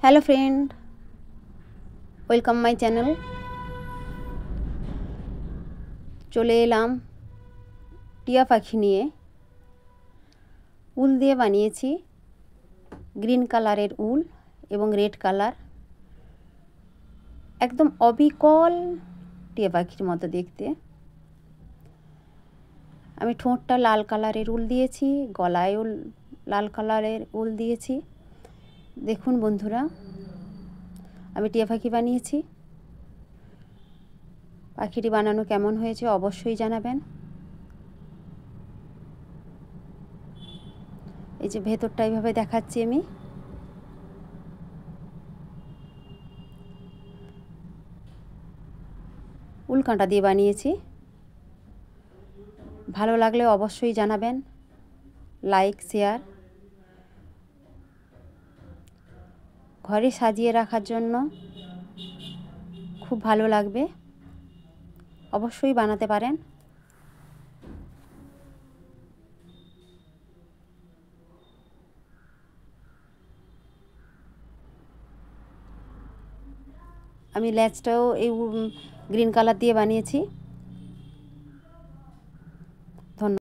Hello friend, welcome my channel. চলে এলাম টিয়া পাখি নিয়ে। উল দিয়ে বানিয়েছি, গ্রিন কালারের উল এবং রেড কালার, একদম অবিকল টিয়া পাখির মতো দেখতে। আমি ঠোঁটটা লাল কালারের উল দিয়েছি, গলায়ও লাল কালারের উল দিয়েছি। দেখুন বন্ধুরা, আমি টিয়া পাখি বানিয়েছি। পাখিটি বানানো কেমন হয়েছে অবশ্যই জানাবেন। এই যে ভেতরটা এইভাবে দেখাচ্ছি আমি। উল কাঁটা দিয়ে বানিয়েছি। ভালো লাগলে অবশ্যই জানাবেন, লাইক শেয়ার। ঘরে সাজিয়ে রাখার জন্য খুব ভালো লাগবে, অবশ্যই বানাতে পারেন। আমি ল্যাচটাও এই গ্রিন কালার দিয়ে বানিয়েছি।